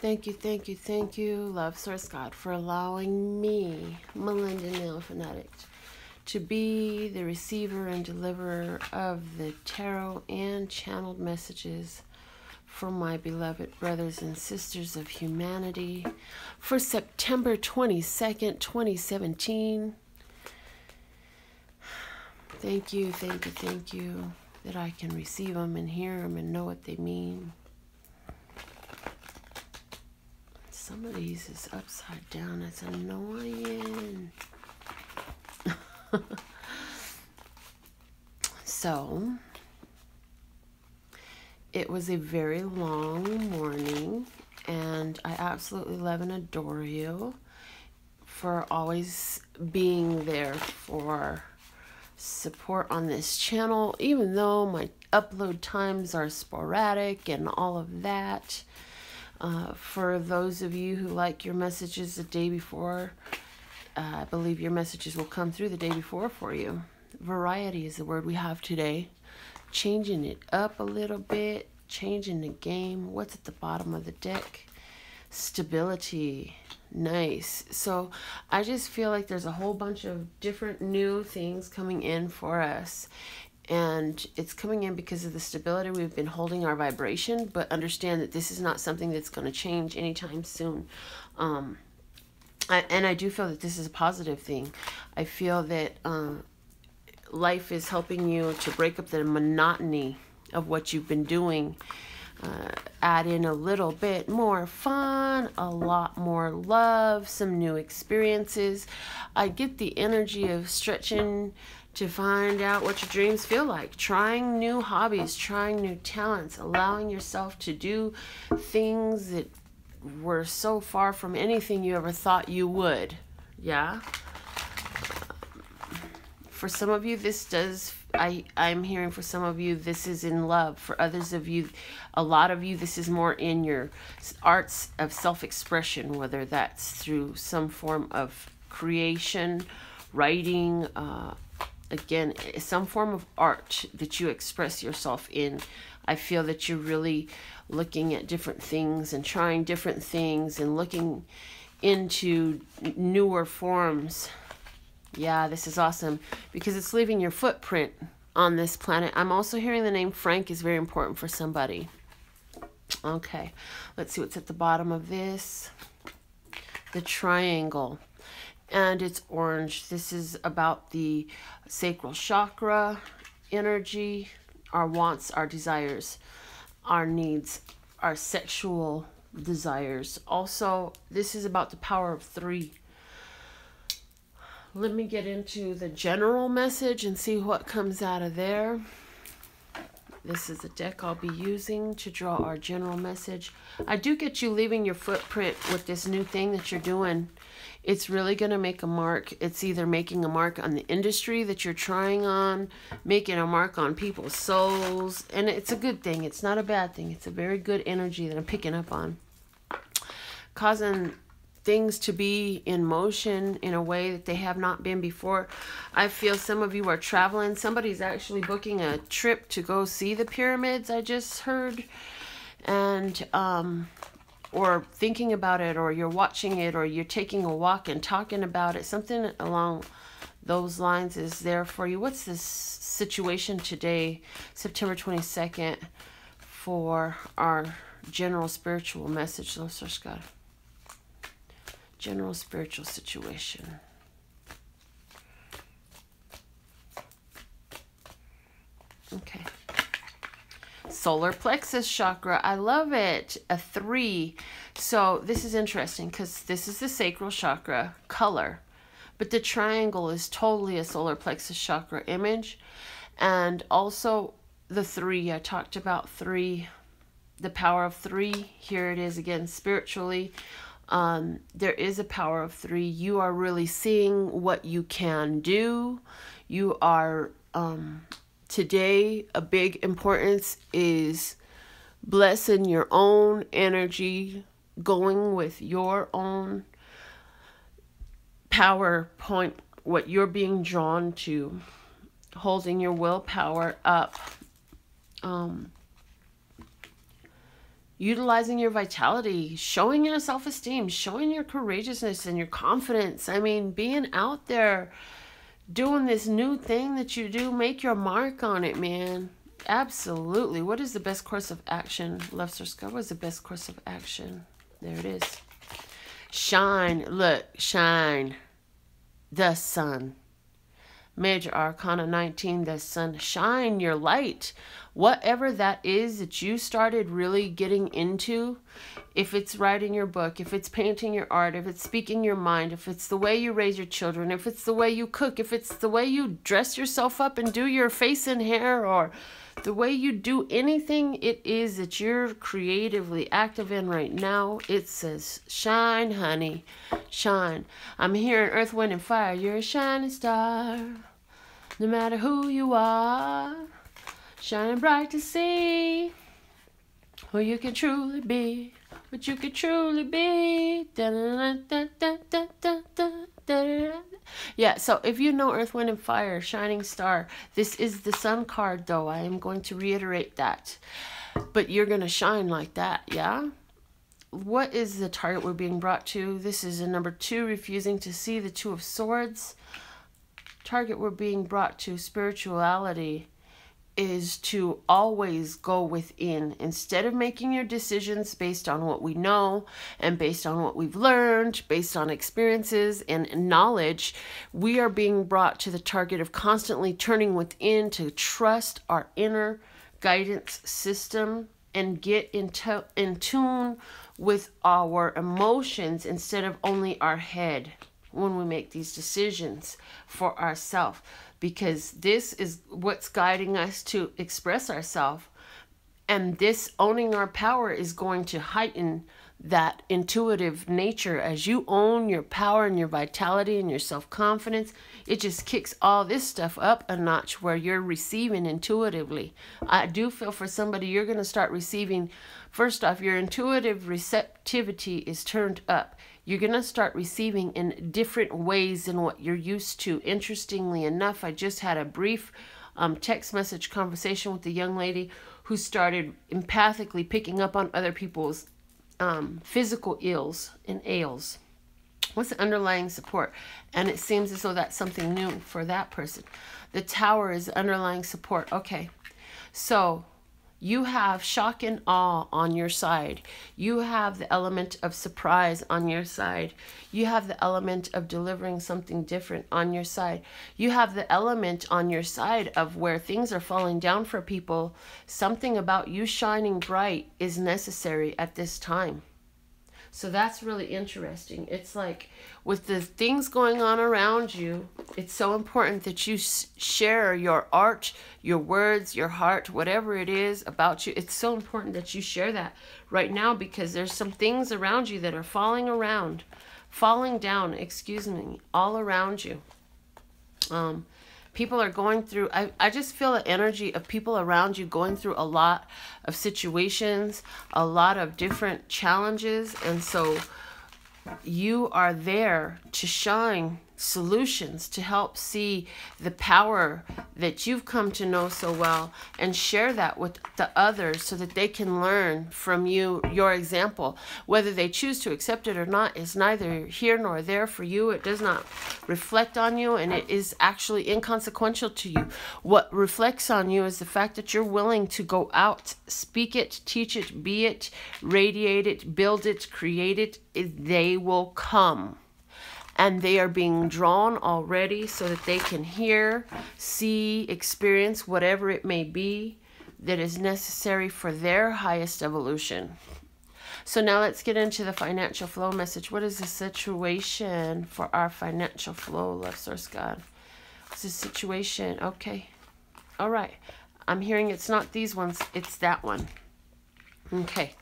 Thank you, Love Source God, for allowing me, Melinda NailFanatic, to be the receiver and deliverer of the tarot and channeled messages for my beloved brothers and sisters of humanity for September 22nd, 2017. Thank you that I can receive them and hear them and know what they mean. Some of these is upside down. It's annoying. So, it was a very long morning, and I absolutely love and adore you for always being there for support on this channel, even though my upload times are sporadic and all of that. For those of you who like your messages the day before, I believe your messages will come through the day before for you. Variety is the word we have today. Changing it up a little bit, changing the game. What's at the bottom of the deck? Stability. Nice. So I just feel like there's a whole bunch of different new things coming in for us. And it's coming in because of the stability. We've been holding our vibration, but understand that this is not something that's going to change anytime soon. And I do feel that this is a positive thing. I feel that life is helping you to break up the monotony of what you've been doing. Add in a little bit more fun, a lot more love, some new experiences. I get the energy of stretching to find out what your dreams feel like, trying new hobbies, trying new talents, allowing yourself to do things that were so far from anything you ever thought you would. Yeah? For some of you, this does, I'm hearing for some of you, this is in love. For others of you, a lot of you, this is more in your arts of self-expression, whether that's through some form of creation, writing, again, some form of art that you express yourself in. I feel that you're really looking at different things and trying different things and looking into newer forms. Yeah, this is awesome because it's leaving your footprint on this planet. I'm also hearing the name Frank is very important for somebody. Okay, let's see what's at the bottom of this. The triangle. And it's orange. This is about the sacral chakra energy, our wants, our desires, our needs, our sexual desires. Also, this is about the power of 3. Let me get into the general message and see what comes out of there. This is the deck I'll be using to draw our general message. I do get you leaving your footprint with this new thing that you're doing. It's really going to make a mark. It's either making a mark on the industry that you're trying on, making a mark on people's souls, and it's a good thing. It's not a bad thing. It's a very good energy that I'm picking up on. Causing things to be in motion in a way that they have not been before. I feel some of you are traveling. Somebody's actually booking a trip to go see the pyramids, I just heard. And, or thinking about it, or you're watching it, or you're taking a walk and talking about it. Something along those lines is there for you. What's this situation today, September 22nd, for our general spiritual message? Lord Source God. General spiritual situation. Okay. Solar plexus chakra. I love it. A 3. So this is interesting because this is the sacral chakra color, but the triangle is totally a solar plexus chakra image. And also the 3. I talked about 3, the power of 3. Here it is again spiritually. There is a power of 3. You are really seeing what you can do. You are, today, a big importance is blessing your own energy, going with your own power point, what you're being drawn to, holding your willpower up. utilizing your vitality, showing your self-esteem, showing your courageousness and your confidence. I mean, being out there, doing this new thing that you do, make your mark on it, man. Absolutely. What is the best course of action? Love Source God, what is the best course of action? There it is. Shine. Look, shine. The sun. Major Arcana 19, the sun. Shine your light. Whatever that is that you started really getting into, if it's writing your book, if it's painting your art, if it's speaking your mind, if it's the way you raise your children, if it's the way you cook, if it's the way you dress yourself up and do your face and hair, or the way you do anything it is that you're creatively active in right now, it says, shine, honey, shine. I'm hearing Earth, Wind, and Fire. You're a shining star, no matter who you are, shining bright to see who you can truly be, what you can truly be. Yeah, so if you know Earth, Wind, and Fire, Shining Star, this is the Sun card, though. I am going to reiterate that. But you're going to shine like that, yeah? What is the target we're being brought to? This is a number 2, refusing to see the 2 of Swords. Target we're being brought to, spirituality, is to always go within. Instead of making your decisions based on what we know and based on what we've learned, based on experiences and knowledge, we are being brought to the target of constantly turning within to trust our inner guidance system and get in tune with our emotions instead of only our head when we make these decisions for ourselves. Because this is what's guiding us to express ourselves. And this owning our power is going to heighten that intuitive nature. As you own your power and your vitality and your self-confidence, it just kicks all this stuff up a notch where you're receiving intuitively. I do feel for somebody, you're going to start receiving, first off, your intuitive receptivity is turned up. You're going to start receiving in different ways than what you're used to. Interestingly enough, I just had a brief text message conversation with a young lady who started empathically picking up on other people's physical ills and ails. What's the underlying support? And it seems as though that's something new for that person. The Tower is underlying support. Okay, so you have shock and awe on your side. You have the element of surprise on your side. You have the element of delivering something different on your side. You have the element on your side of where things are falling down for people. Something about you shining bright is necessary at this time. So that's really interesting. It's like with the things going on around you, it's so important that you share your art, your words, your heart, whatever it is about you. It's so important that you share that right now, because there's some things around you that are falling down, excuse me, all around you. People are going through, I just feel the energy of people around you going through a lot of situations, a lot of different challenges. And so you are there to shine solutions, to help see the power that you've come to know so well and share that with the others so that they can learn from you, your example. Whether they choose to accept it or not is neither here nor there for you. It does not reflect on you, and it is actually inconsequential to you. What reflects on you is the fact that you're willing to go out, speak it, teach it, be it, radiate it, build it, create it. They will come. And they are being drawn already so that they can hear, see, experience whatever it may be that is necessary for their highest evolution. So now let's get into the financial flow message. What is the situation for our financial flow, Love Source God? What's the situation? Okay. All right. I'm hearing it's not these ones. It's that one. Okay.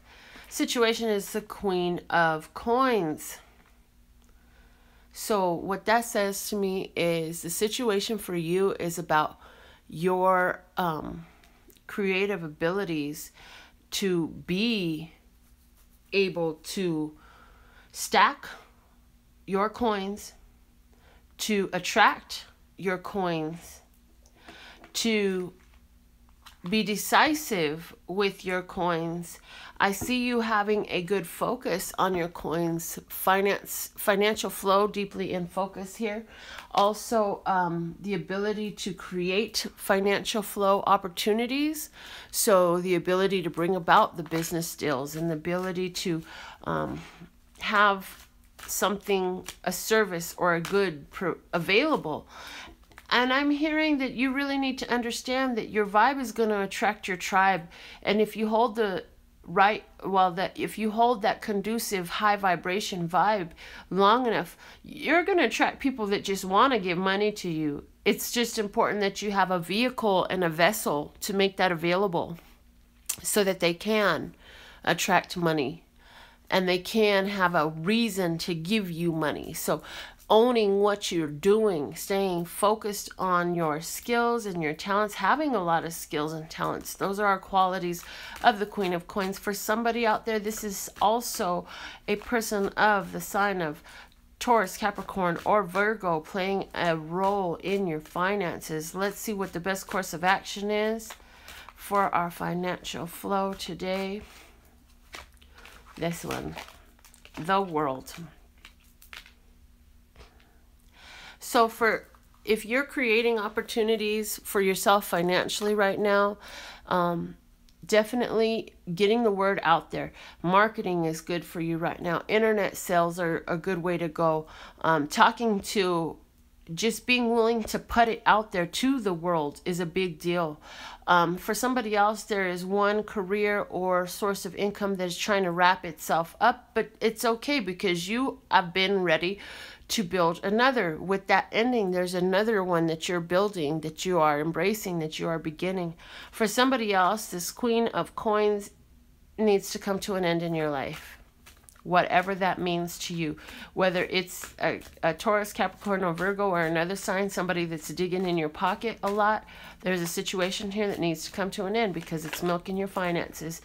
Situation is the Queen of Coins. So what that says to me is the situation for you is about your creative abilities to be able to stack your coins, to attract your coins, to be decisive with your coins. I see you having a good focus on your coins. Financial flow deeply in focus here. Also, the ability to create financial flow opportunities. So the ability to bring about the business deals and the ability to have something, a service or a good available. And I'm hearing that you really need to understand that your vibe is going to attract your tribe. And if you hold the right, well, that if you hold that conducive high vibration vibe long enough, you're going to attract people that just want to give money to you. It's just important that you have a vehicle and a vessel to make that available so that they can attract money and they can have a reason to give you money. So owning what you're doing, staying focused on your skills and your talents, having a lot of skills and talents. Those are our qualities of the Queen of Coins. For somebody out there, this is also a person of the sign of Taurus, Capricorn, or Virgo playing a role in your finances. Let's see what the best course of action is for our financial flow today. This one, the World. So if you're creating opportunities for yourself financially right now, definitely getting the word out there. Marketing is good for you right now. Internet sales are a good way to go. Just being willing to put it out there to the world is a big deal. For somebody else, there is one career or source of income that is trying to wrap itself up, but it's okay because you have been ready to build another. With that ending, there's another one that you're building, that you are embracing, that you are beginning. For somebody else, this Queen of Coins needs to come to an end in your life. Whatever that means to you, whether it's a Taurus, Capricorn, or Virgo, or another sign, somebody that's digging in your pocket a lot, there's a situation here that needs to come to an end because it's milking your finances.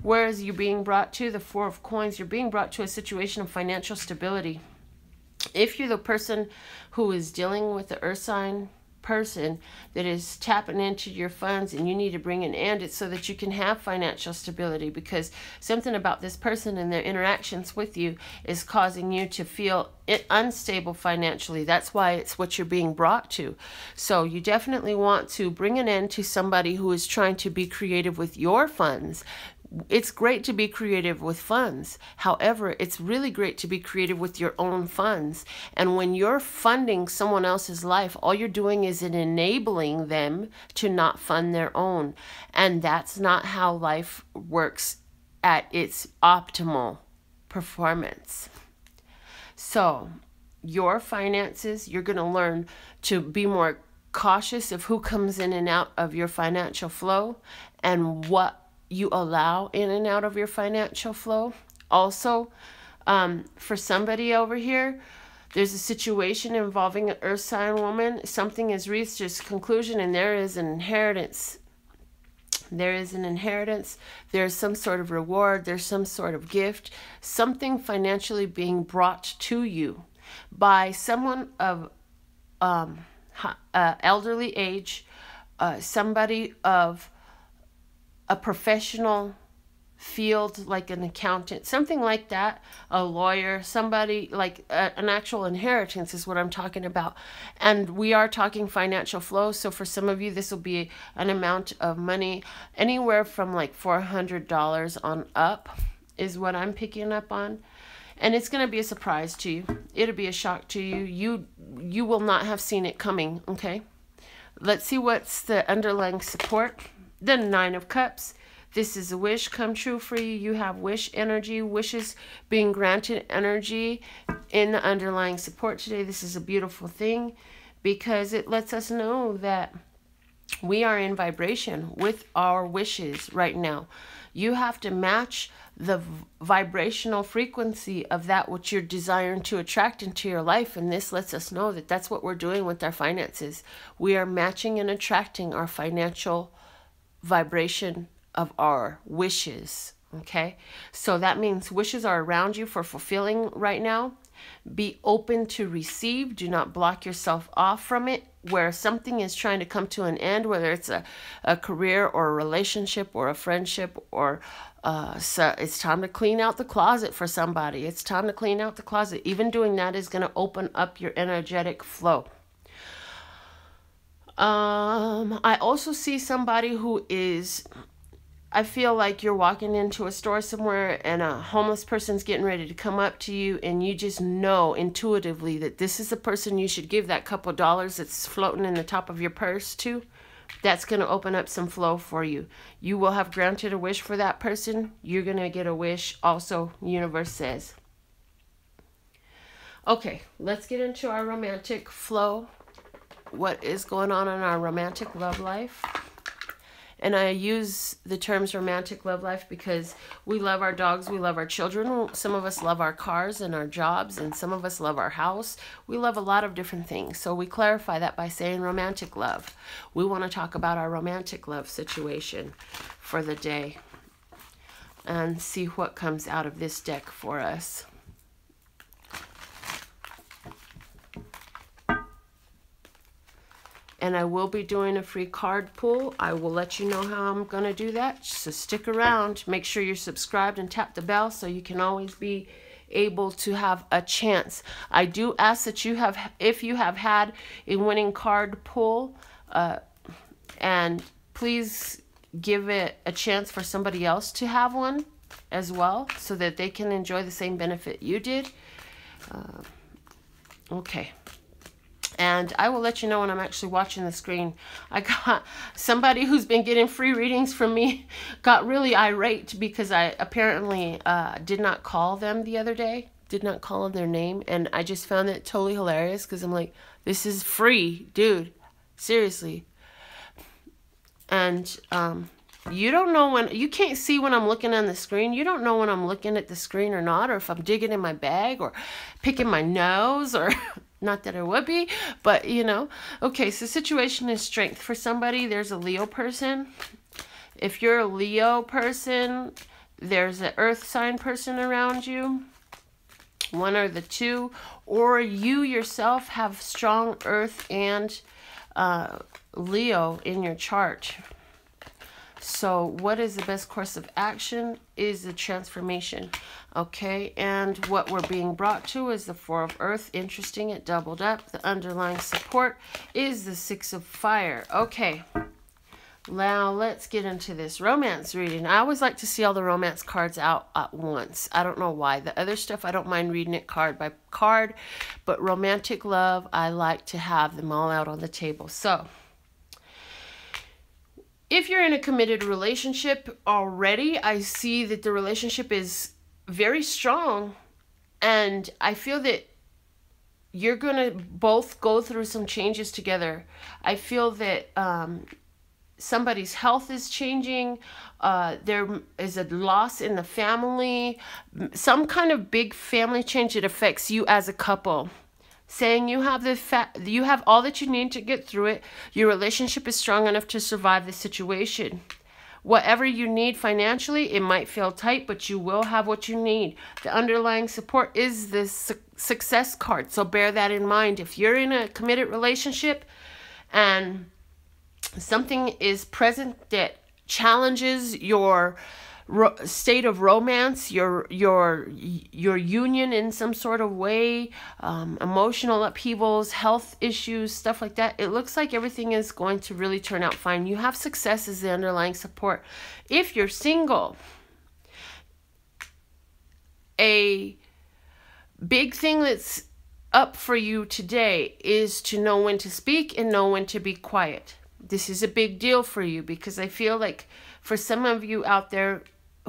Whereas you're being brought to the Four of Coins, you're being brought to a situation of financial stability. If you're the person who is dealing with the earth sign person that is tapping into your funds and you need to bring an end, it's so that you can have financial stability, because something about this person and their interactions with you is causing you to feel unstable financially. That's why it's what you're being brought to. So you definitely want to bring an end to somebody who is trying to be creative with your funds. It's great to be creative with funds. However, it's really great to be creative with your own funds. And when you're funding someone else's life, all you're doing is enabling them to not fund their own. And that's not how life works at its optimal performance. So your finances, you're going to learn to be more cautious of who comes in and out of your financial flow and what you allow in and out of your financial flow. Also, for somebody over here, there's a situation involving an earth sign woman. Something has reached its conclusion and there is an inheritance. There is an inheritance. There's some sort of reward. There's some sort of gift. Something financially being brought to you by someone of elderly age, somebody of a professional field, like an accountant, something like that, a lawyer, somebody like an actual inheritance is what I'm talking about. And we are talking financial flow. So for some of you, this will be an amount of money anywhere from like $400 on up is what I'm picking up on. And it's going to be a surprise to you. It'll be a shock to you. You will not have seen it coming, okay? Let's see what's the underlying support. The Nine of Cups. This is a wish come true for you. You have wish energy, wishes being granted energy in the underlying support today. This is a beautiful thing because it lets us know that we are in vibration with our wishes right now. You have to match the vibrational frequency of that which you're desiring to attract into your life. And this lets us know that that's what we're doing with our finances. We are matching and attracting our financial vibration of our wishes. Okay, so that means wishes are around you for fulfilling right now. Be open to receive. Do not block yourself off from it. Where something is trying to come to an end, whether it's a career or a relationship or a friendship, or so it's time to clean out the closet for somebody. It's time to clean out the closet. Even doing that is going to open up your energetic flow. I also see somebody who is, I feel like you're walking into a store somewhere and a homeless person's getting ready to come up to you, and you just know intuitively that this is the person you should give that couple dollars that's floating in the top of your purse to. That's going to open up some flow for you. You will have granted a wish for that person. You're going to get a wish also, universe says. Okay, let's get into our romantic flow. What is going on in our romantic love life? And I use the terms romantic love life because we love our dogs, we love our children. Some of us love our cars and our jobs, and some of us love our house. We love a lot of different things. So we clarify that by saying romantic love. We want to talk about our romantic love situation for the day and see what comes out of this deck for us. And I will be doing a free card pull. I will let you know how I'm going to do that. So stick around. Make sure you're subscribed and tap the bell so you can always be able to have a chance. I do ask that you have, if you have had a winning card pull, and please give it a chance for somebody else to have one as well so that they can enjoy the same benefit you did. Okay. And I will let you know when I'm actually watching the screen. I got somebody who's been getting free readings from me got really irate because I apparently did not call them the other day. Did not call them their name. And I just found that totally hilarious because I'm like, this is free, dude. Seriously. And you don't know when, you can't see when I'm looking on the screen. You don't know when I'm looking at the screen or not, or if I'm digging in my bag or picking my nose, or not that it would be, but you know. Okay, so situation is strength. For somebody, there's a Leo person. If you're a Leo person, there's an earth sign person around you. One or the two. Or you yourself have strong earth and Leo in your chart. So what is the best course of action is the transformation. Okay, and what we're being brought to is the Four of Earth. Interesting, it doubled up. The underlying support is the Six of Fire. Okay, now let's get into this romance reading. I always like to see all the romance cards out at once. I don't know why. The other stuff, I don't mind reading it card by card, but romantic love, I like to have them all out on the table. So if you're in a committed relationship already, I see that the relationship is very strong, and I feel that you're going to both go through some changes together. I feel that somebody's health is changing. There is a loss in the family, some kind of big family change that affects you as a couple. Saying you have all that you need to get through it. Your relationship is strong enough to survive the situation. Whatever you need financially, it might feel tight, but you will have what you need. The underlying support is this success card, so bear that in mind. If you're in a committed relationship and something is present that challenges your state of romance, your union in some sort of way, emotional upheavals, health issues, stuff like that, it looks like everything is going to really turn out fine. You have success as the underlying support. If you're single, a big thing that's up for you today is to know when to speak and know when to be quiet. This is a big deal for you because I feel like for some of you out there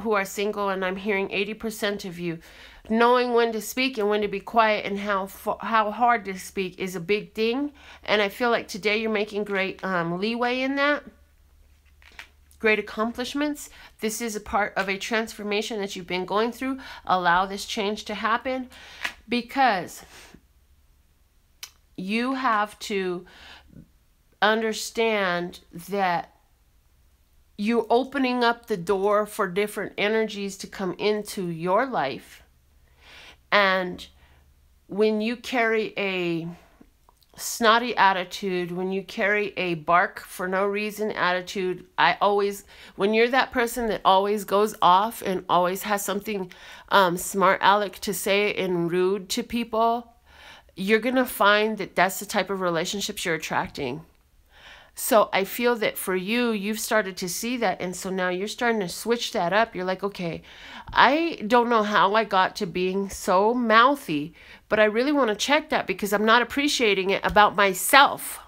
who are single, and I'm hearing 80% of you, knowing when to speak and when to be quiet and how hard to speak is a big thing. And I feel like today you're making great leeway in that. Great accomplishments. This is a part of a transformation that you've been going through. Allow this change to happen because you have to understand that you're opening up the door for different energies to come into your life. And when you carry a snotty attitude, when you carry a bark for no reason attitude, when you're that person that always goes off and always has something smart aleck to say and rude to people, you're going to find that that's the type of relationships you're attracting. So I feel that for you, you've started to see that. And so now you're starting to switch that up. You're like, okay, I don't know how I got to being so mouthy, but I really want to check that because I'm not appreciating it about myself.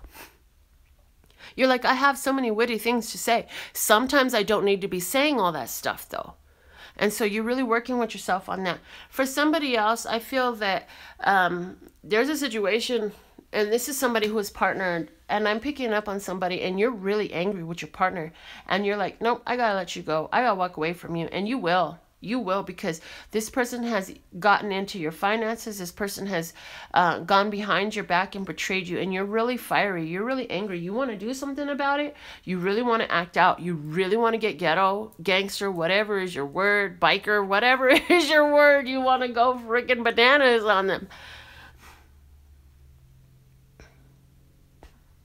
You're like, I have so many witty things to say. Sometimes I don't need to be saying all that stuff though. And so you're really working with yourself on that. For somebody else, I feel that there's a situation, and this is somebody who is partnered, and I'm picking up on somebody, and you're really angry with your partner, and you're like, nope, I gotta let you go. I gotta walk away from you. And you will. You will, because this person has gotten into your finances. This person has gone behind your back and betrayed you, and you're really fiery. You're really angry. You want to do something about it. You really want to act out. You really want to get ghetto, gangster, whatever is your word, biker, whatever is your word. You want to go freaking bananas on them.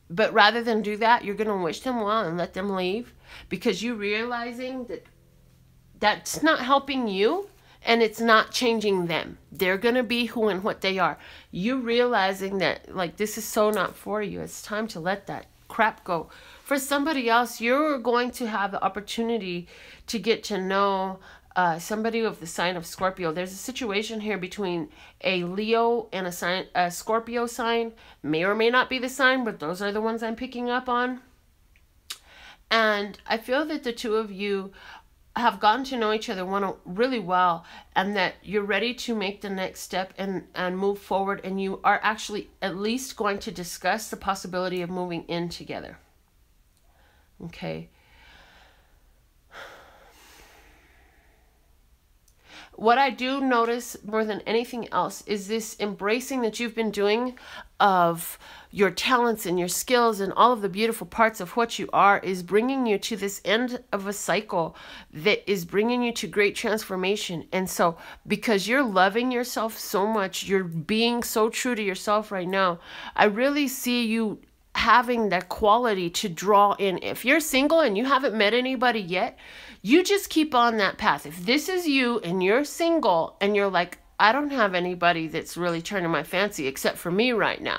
But rather than do that, you're going to wish them well and let them leave, because you're realizing that that's not helping you and it's not changing them. They're going to be who and what they are. You realizing that, like, this is so not for you. It's time to let that crap go. For somebody else, you're going to have the opportunity to get to know somebody of the sign of Scorpio. There's a situation here between a Leo and a Scorpio sign. May or may not be the sign, but those are the ones I'm picking up on. And I feel that the two of you have gotten to know each other really well, and that you're ready to make the next step and move forward, and you are actually at least going to discuss the possibility of moving in together. Okay. What I do notice more than anything else is this embracing that you've been doing of your talents and your skills and all of the beautiful parts of what you are is bringing you to this end of a cycle that is bringing you to great transformation. And so because you're loving yourself so much, you're being so true to yourself right now, I really see you having that quality to draw in. If you're single and you haven't met anybody yet, you just keep on that path. If this is you and you're single and you're like, I don't have anybody that's really turning my fancy except for me right now,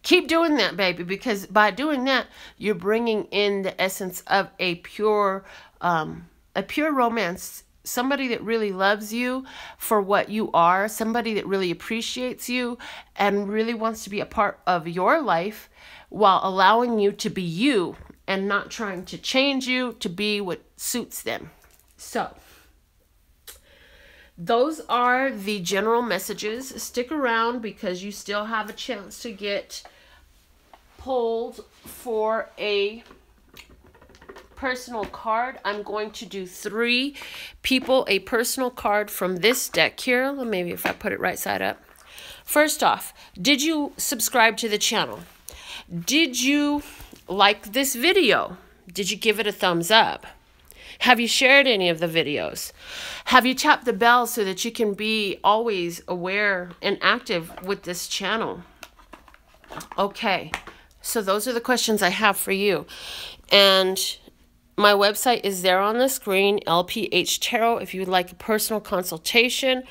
keep doing that, baby, because by doing that, you're bringing in the essence of a pure romance. Somebody that really loves you for what you are, somebody that really appreciates you and really wants to be a part of your life while allowing you to be you and not trying to change you to be what suits them. So those are the general messages. Stick around because you still have a chance to get pulled for a personal card. I'm going to do 3 people a personal card from this deck here. Maybe if I put it right side up. First off, did you subscribe to the channel? Did you like this video? Did you give it a thumbs up? Have you shared any of the videos? Have you tapped the bell so that you can be always aware and active with this channel? Okay, so those are the questions I have for you. And my website is there on the screen, LPH Tarot, if you would like a personal consultation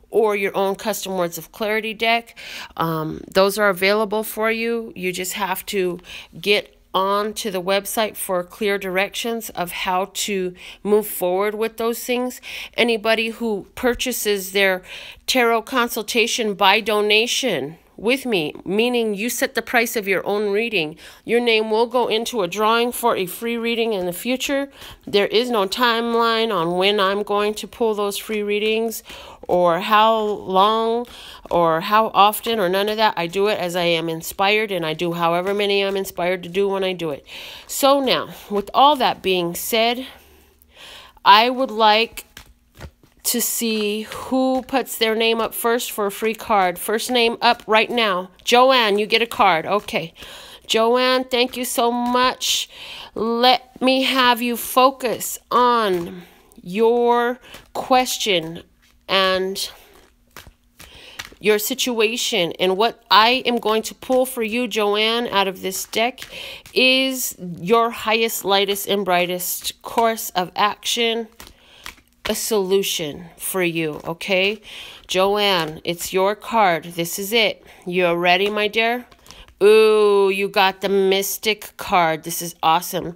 or your own custom words of clarity deck. Those are available for you. You just have to get on to the website for clear directions of how to move forward with those things. Anybody who purchases their tarot consultation by donation with me, meaning you set the price of your own reading, your name will go into a drawing for a free reading in the future. There is no timeline on when I'm going to pull those free readings or how long or how often or none of that. I do it as I am inspired, and I do however many I'm inspired to do when I do it. So now, with all that being said, I would like to see who puts their name up first for a free card. First name up right now. Joanne, you get a card. Okay. Joanne, thank you so much. Let me have you focus on your question and your situation. And what I am going to pull for you, Joanne, out of this deck is your highest, lightest, and brightest course of action, a solution for you, okay? Joanne, it's your card. This is it. You're ready, my dear? Ooh, you got the Mystic card. This is awesome.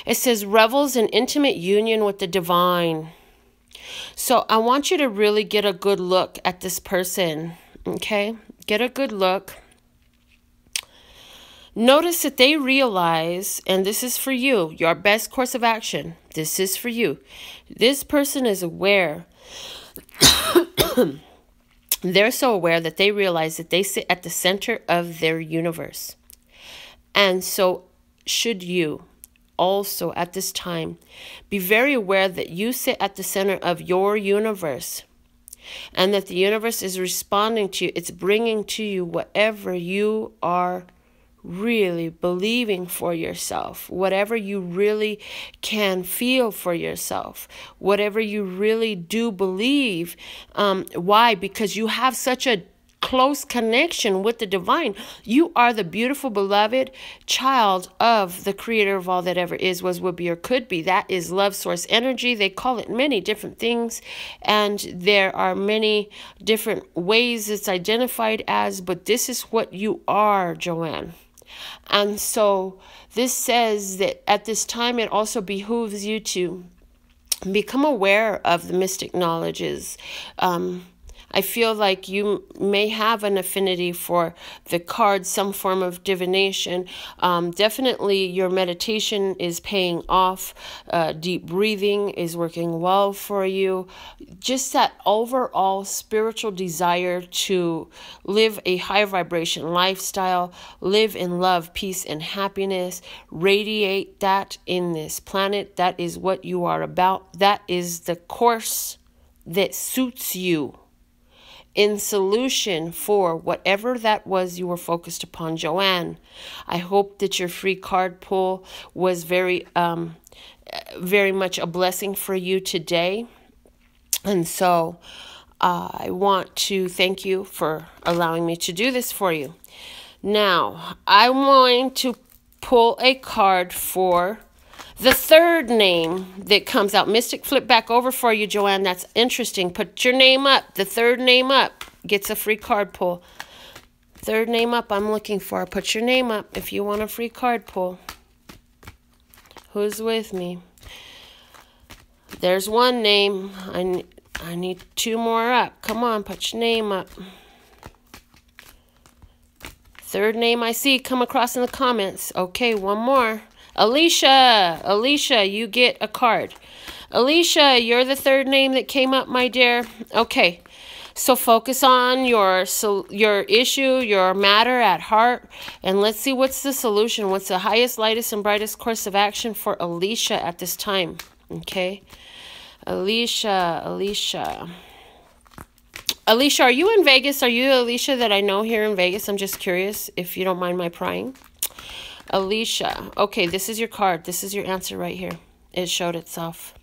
It says, revels in intimate union with the divine. So I want you to really get a good look at this person, okay? Get a good look. Notice that they realize, and this is for you, your best course of action. This is for you. This person is aware. They're so aware that they realize that they sit at the center of their universe. And so should you also at this time be very aware that you sit at the center of your universe and that the universe is responding to you. It's bringing to you whatever you are really believing for yourself, whatever you really can feel for yourself, whatever you really do believe. Why? Because you have such a close connection with the divine. You are the beautiful, beloved child of the creator of all that ever is, was, will be, or could be. That is love source energy. They call it many different things, and there are many different ways it's identified as, but this is what you are, Joanne. And so this says that at this time, it also behooves you to become aware of the mystic knowledges. I feel like you may have an affinity for the cards, some form of divination. Definitely your meditation is paying off. Deep breathing is working well for you. Just that overall spiritual desire to live a high vibration lifestyle, live in love, peace, and happiness, radiate that in this planet. That is what you are about. That is the course that suits you in solution for whatever that was you were focused upon, Joanne. I hope that your free card pull was very much a blessing for you today. And so I want to thank you for allowing me to do this for you. Now, I'm going to pull a card for the third name that comes out. Mystic, flip back over for you, Joanne. That's interesting. Put your name up. The third name up gets a free card pull. Third name up I'm looking for. Put your name up if you want a free card pull. Who's with me? There's one name. I need two more up. Come on, put your name up. Third name I see come across in the comments. Okay, one more. Alicia, you get a card. Alicia, you're the third name that came up, my dear. Okay, so focus on your issue, your matter at heart, and let's see what's the solution. What's the highest, lightest, and brightest course of action for Alicia at this time? Okay, Alicia, are you in Vegas? Are you Alicia that I know here in Vegas? I'm just curious if you don't mind my prying. Alicia, okay, this is your card. This is your answer right here. It showed itself.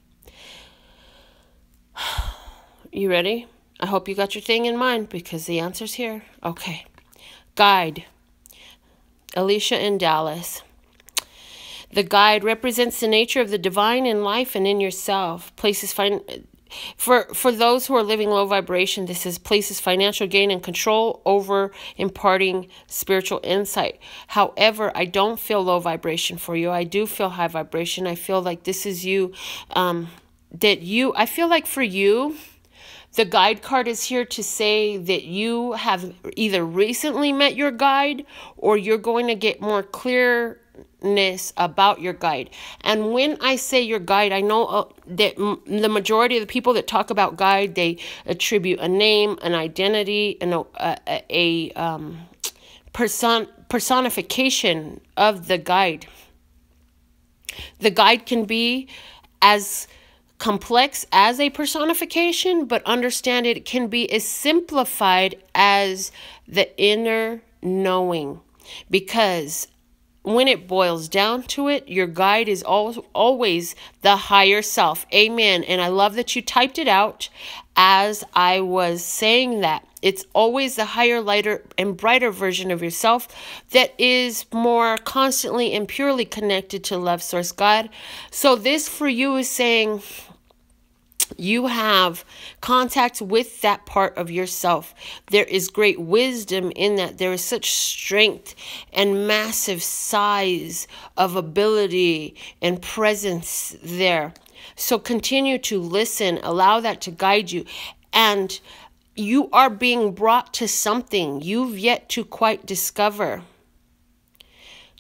You ready? I hope you got your thing in mind because the answer's here. Okay. Guide. Alicia in Dallas. The guide represents the nature of the divine in life and in yourself. Places for those who are living low vibration, this is places financial gain and control over imparting spiritual insight. However, I don't feel low vibration for you. I do feel high vibration. I feel like this is you. I feel like for you, the guide card is here to say that you have either recently met your guide or you're going to get more clearness about your guide. And when I say your guide, I know that the majority of the people that talk about guide, they attribute a name, an identity, and a personification of the guide. The guide can be as complex as a personification, but understand it can be as simplified as the inner knowing, because when it boils down to it, your guide is always the higher self. Amen. And I love that you typed it out as I was saying that. It's always the higher, lighter, and brighter version of yourself that is more constantly and purely connected to love, source, God. So this for you is saying you have contact with that part of yourself. There is great wisdom in that. There is such strength and massive size of ability and presence there. So continue to listen, allow that to guide you. And you are being brought to something you've yet to quite discover.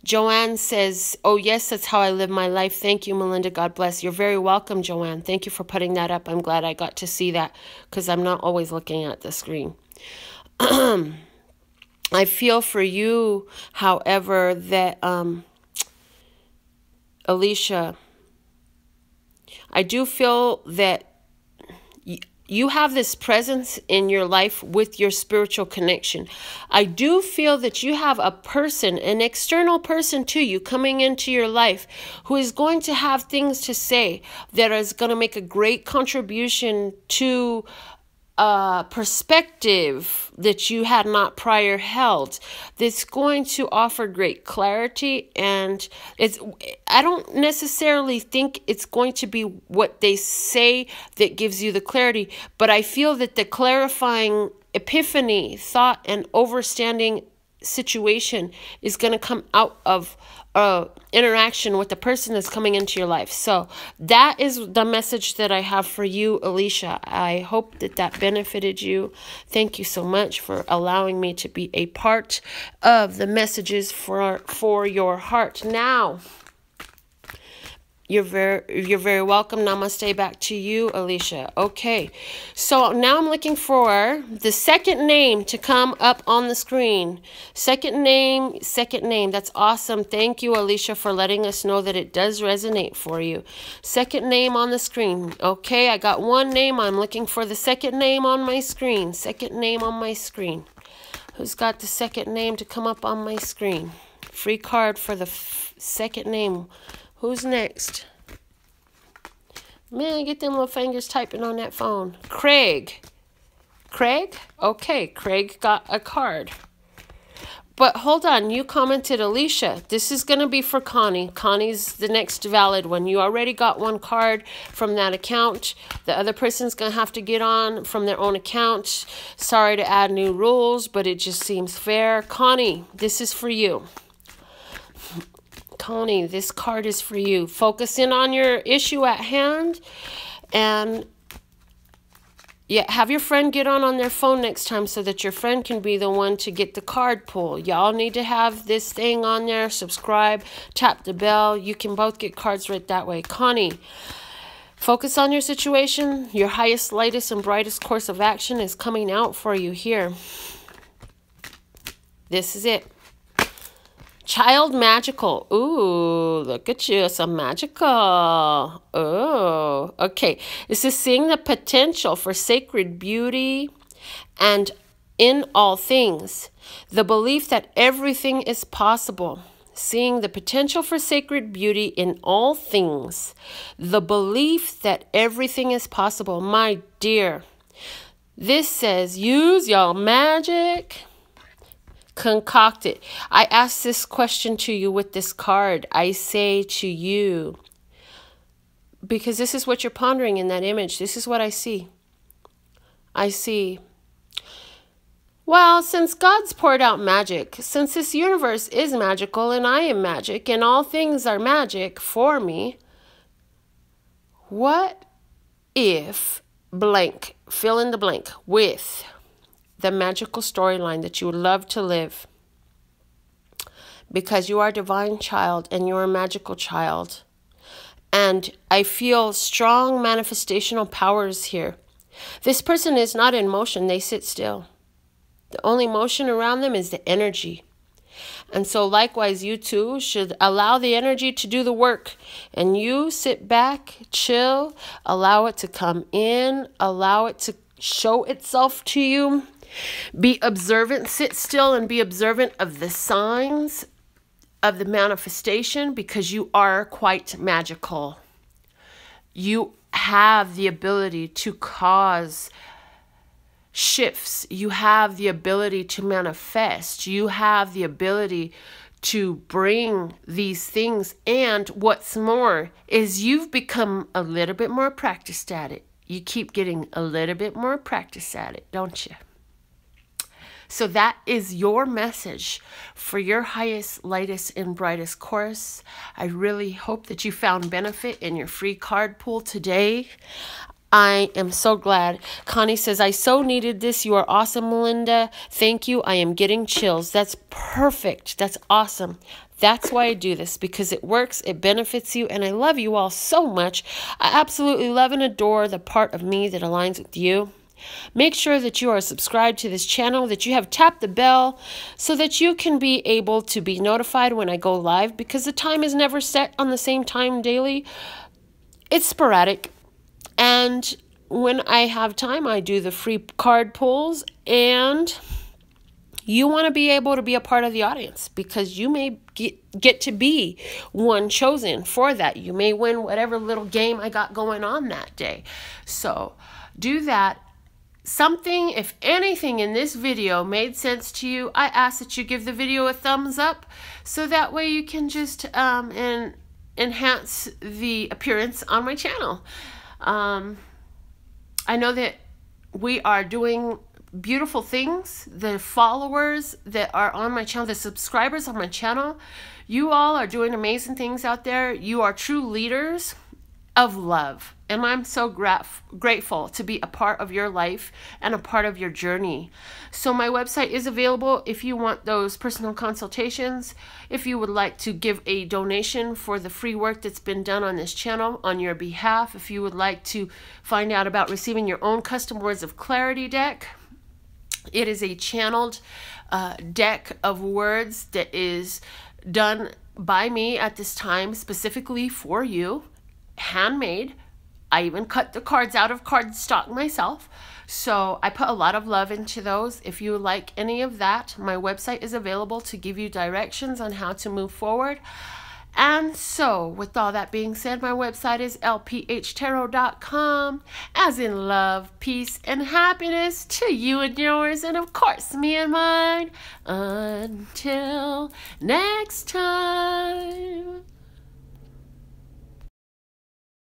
Joanne says, oh, yes, that's how I live my life. Thank you, Melinda. God bless. You're very welcome, Joanne. Thank you for putting that up. I'm glad I got to see that because I'm not always looking at the screen. I feel for you, however, that, Alicia, I do feel that you have this presence in your life with your spiritual connection. I do feel that you have a person, an external person to you coming into your life who is going to have things to say that is going to make a great contribution to perspective that you had not prior held. That's going to offer great clarity, and I don't necessarily think it's going to be what they say that gives you the clarity, but I feel that the clarifying epiphany, thought, and overstanding situation is going to come out of interaction with the person that's coming into your life. So that is the message that I have for you, Alicia. I hope that that benefited you. Thank you so much for allowing me to be a part of the messages for your heart. Now, you're very welcome. Namaste back to you, Alicia. Okay, so now I'm looking for the second name to come up on the screen. Second name. That's awesome. Thank you, Alicia, for letting us know that it does resonate for you. Second name on the screen. Okay, I got one name. I'm looking for the second name on my screen. Second name on my screen. Who's got the second name to come up on my screen? Free card for the second name. Who's next? Man, get them little fingers typing on that phone. Craig. Craig? Okay, Craig got a card. But hold on, you commented Alicia. This is going to be for Connie. Connie's the next valid one. You already got one card from that account. The other person's going to have to get on from their own account. Sorry to add new rules, but it just seems fair. Connie, this is for you. Connie, this card is for you. Focus in on your issue at hand, and yeah, have your friend get on their phone next time so that your friend can be the one to get the card pull. Y'all need to have this thing on there. Subscribe, tap the bell. You can both get cards right that way. Connie, focus on your situation. Your highest, lightest, and brightest course of action is coming out for you here. This is it. Child magical. Ooh, look at you. So magical. Oh, okay. This is seeing the potential for sacred beauty and in all things. The belief that everything is possible. Seeing the potential for sacred beauty in all things. The belief that everything is possible. My dear, this says use your magic. Concoct it. I ask this question to you with this card. I say to you, because this is what you're pondering in that image. This is what I see. I see, well, since God's poured out magic, since this universe is magical and I am magic and all things are magic for me, what if blank, fill in the blank with the magical storyline that you would love to live, because you are a divine child and you're a magical child. And I feel strong manifestational powers here. This person is not in motion. They sit still. The only motion around them is the energy. And so likewise, you too should allow the energy to do the work. And you sit back, chill, allow it to come in, allow it to show itself to you. Be observant, sit still and be observant of the signs of the manifestation, because you are quite magical. You have the ability to cause shifts. You have the ability to manifest. You have the ability to bring these things. And what's more is you've become a little bit more practiced at it. You keep getting a little bit more practice at it, don't you? So that is your message for your highest, lightest, and brightest course. I really hope that you found benefit in your free card pool today. I am so glad. Connie says, I so needed this. You are awesome, Melinda. Thank you. I am getting chills. That's perfect. That's awesome. That's why I do this, because it works, it benefits you, and I love you all so much. I absolutely love and adore the part of me that aligns with you. Make sure that you are subscribed to this channel, that you have tapped the bell so that you can be able to be notified when I go live, because the time is never set on the same time daily. It's sporadic. And when I have time, I do the free card pulls, and you want to be able to be a part of the audience, because you may get to be one chosen for that. You may win whatever little game I got going on that day. So do that. Something, if anything in this video made sense to you, I ask that you give the video a thumbs up, so that way you can just enhance the appearance on my channel. I know that we are doing beautiful things. The followers that are on my channel, the subscribers on my channel, you all are doing amazing things out there. You are true leaders of love, and I'm so grateful to be a part of your life and a part of your journey. So my website is available if you want those personal consultations. If you would like to give a donation for the free work that's been done on this channel on your behalf, if you would like to find out about receiving your own custom Words of Clarity deck, it is a channeled deck of words that is done by me at this time specifically for you. Handmade. I even cut the cards out of cardstock myself. So I put a lot of love into those. If you like any of that, my website is available to give you directions on how to move forward. And so with all that being said, my website is lphtarot.com, as in love, peace, and happiness to you and yours, and of course me and mine. Until next time.